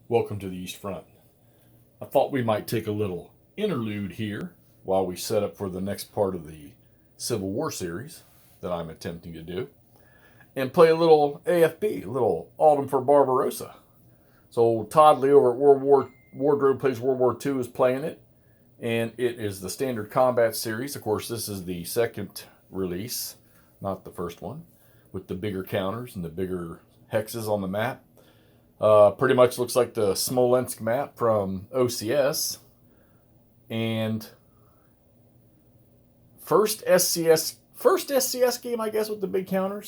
Welcome to the East Front. I thought we might take a little interlude here while we set up for the next part of the Civil War series that I'm attempting to do and play a little AFB, a little Autumn for Barbarossa. So Todd Lee over at Wardrobe Plays World War II is playing it, and it is the Standard Combat series. Of course, this is the second release, not the first one, with the bigger counters and the bigger hexes on the map. Pretty much looks like the Smolensk map from OCS. And first SCS game, I guess, with the big counter.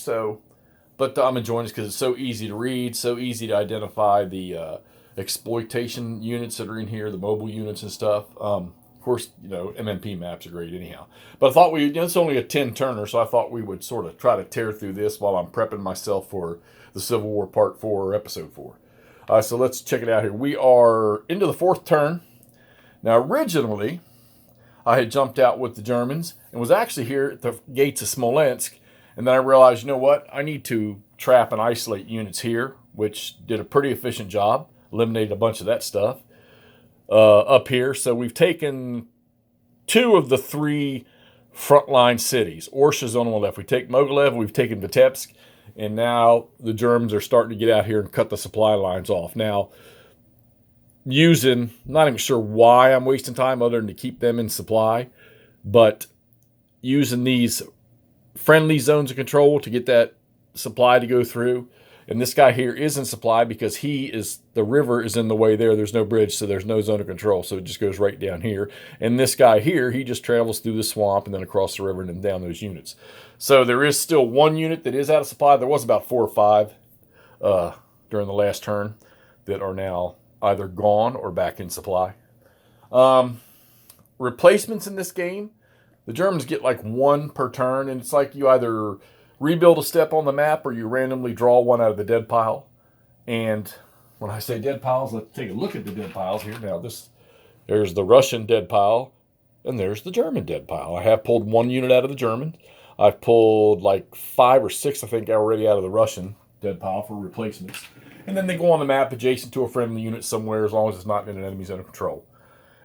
But I'm enjoying this because it's so easy to read, so easy to identify the exploitation units that are in here, the mobile units and stuff. Of course, MMP maps are great anyhow. But I thought it's only a 10 turner, so I thought we would sort of try to tear through this while I'm prepping myself for the Civil War Part 4 or Episode 4. So let's check it out here. We are into the 4th turn. Now, originally, I had jumped out with the Germans and was actually here at the gates of Smolensk. And then I realized, you know what? I need to trap and isolate units here, which did a pretty efficient job. Eliminated a bunch of that stuff up here. So we've taken 2 of the 3 frontline cities. Orsha's on the left. We take Mogilev, we've taken Vitebsk, and now the Germans are starting to get out here and cut the supply lines off. Now, not even sure why I'm wasting time other than to keep them in supply, but using these friendly zones of control to get that supply to go through. And this guy here is in supply because the river is in the way there. There's no bridge, so there's no zone of control. So it just goes right down here. And this guy here, he just travels through the swamp and then across the river and then down those units. So there is still 1 unit that is out of supply. There was about 4 or 5 during the last turn that are now either gone or back in supply. Replacements in this game, the Germans get like 1 per turn, and it's like you either rebuild a step on the map or you randomly draw 1 out of the dead pile. And when I say dead piles, let's take a look at the dead piles here. Now, there's the Russian dead pile, and there's the German dead pile. I have pulled 1 unit out of the German. I've pulled like 5 or 6, I think, already out of the Russian dead pile for replacements. And then they go on the map adjacent to a friendly unit somewhere as long as it's not in an enemy zone of control.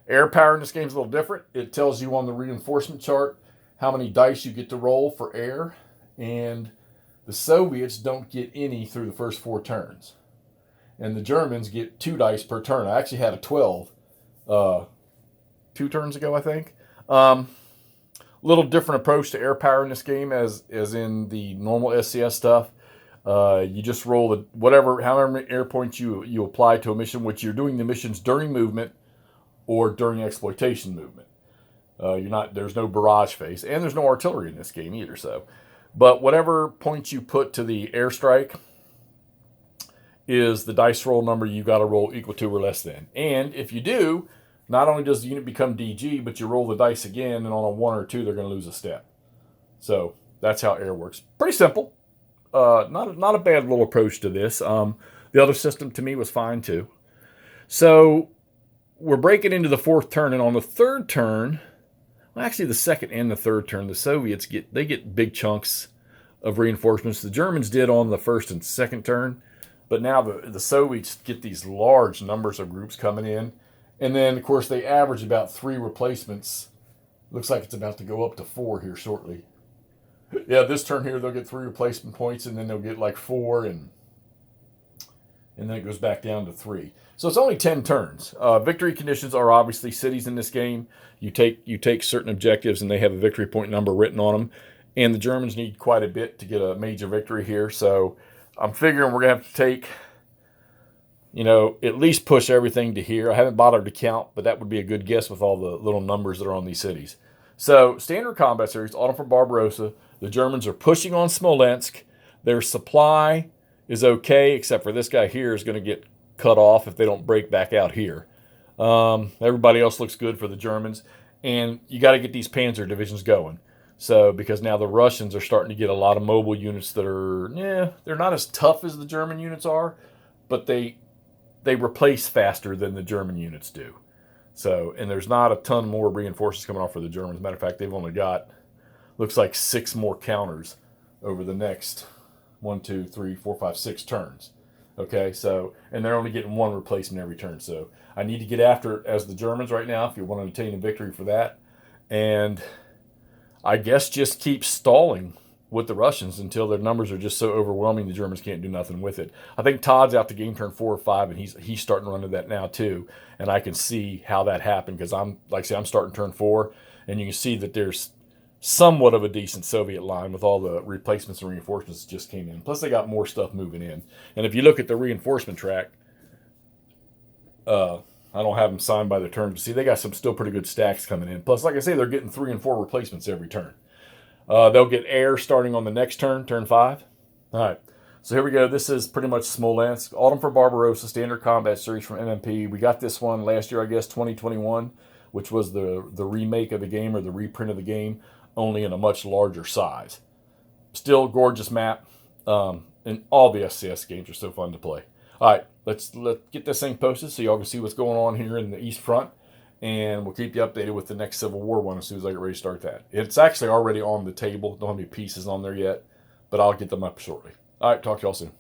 Air power in this game is a little different. It tells you on the reinforcement chart how many dice you get to roll for air. And the Soviets don't get any through the first 4 turns. And the Germans get 2 dice per turn. I actually had a 12 2 turns ago, I think. Little different approach to air power in this game as in the normal SCS stuff. You just roll however many air points you apply to a mission, which you're doing the missions during movement or during exploitation movement. There's no barrage phase, and there's no artillery in this game either. But whatever points you put to the airstrike is the dice roll number you got to roll equal to or less than. And if you do, not only does the unit become DG, but you roll the dice again, and on a 1 or 2, they're going to lose a step. So that's how air works. Pretty simple. Not a bad little approach to this. The other system to me was fine too. So we're breaking into the 4th turn, and on the 3rd turn, well, actually the 2nd and the 3rd turn, the Soviets get big chunks of reinforcements. The Germans did on the 1st and 2nd turn, but now the Soviets get these large numbers of groups coming in, and then of course they average about 3 replacements. Looks like it's about to go up to 4 here shortly. Yeah, this turn here they'll get 3 replacement points, and then they'll get like 4, and then it goes back down to 3. So it's only 10 turns. Victory conditions are obviously cities in this game. You take certain objectives, and they have a victory point number written on them. And the Germans need quite a bit to get a major victory here. So I'm figuring we're going to have to take, at least push everything to here. I haven't bothered to count, but that would be a good guess with all the little numbers that are on these cities. So Standard Combat Series, Autumn for Barbarossa. The Germans are pushing on Smolensk. Their supply is okay, except for this guy here is going to get cut off if they don't break back out here. Everybody else looks good for the Germans, and you got to get these panzer divisions going. So because now the Russians are starting to get a lot of mobile units that they're not as tough as the German units are, but they replace faster than the German units do. So, and there's not a ton more reinforcements coming off for the Germans. As a matter of fact, they've only got, looks like 6 more counters over the next 1, 2, 3, 4, 5, 6 turns. Okay, so, and they're only getting one replacement every turn. So I need to get after it as the Germans right now if you want to obtain a victory for that. And I guess just keep stalling with the Russians until their numbers are just so overwhelming the Germans can't do nothing with it. I think Todd's out to game turn 4 or 5, and he's starting to run to that now too. And I can see how that happened because I'm, like I say, I'm starting turn 4, and you can see that there's somewhat of a decent Soviet line with all the replacements and reinforcements that just came in. Plus, they got more stuff moving in. And if you look at the reinforcement track, I don't have them signed by the turn, but see, they got some still pretty good stacks coming in. Plus, like I say, they're getting 3 and 4 replacements every turn. They'll get air starting on the next turn, turn 5. All right. So here we go. This is pretty much Smolensk. Autumn for Barbarossa, Standard Combat Series from MMP. We got this one last year, I guess, 2021, which was the remake of the game or the reprint of the game, only in a much larger size. Still gorgeous map, and all the SCS games are so fun to play. All right, let's get this thing posted so y'all can see what's going on here in the East Front, and we'll keep you updated with the next Civil War one as soon as I get ready to start that. It's actually already on the table. Don't have any pieces on there yet, but I'll get them up shortly. All right, talk to y'all soon.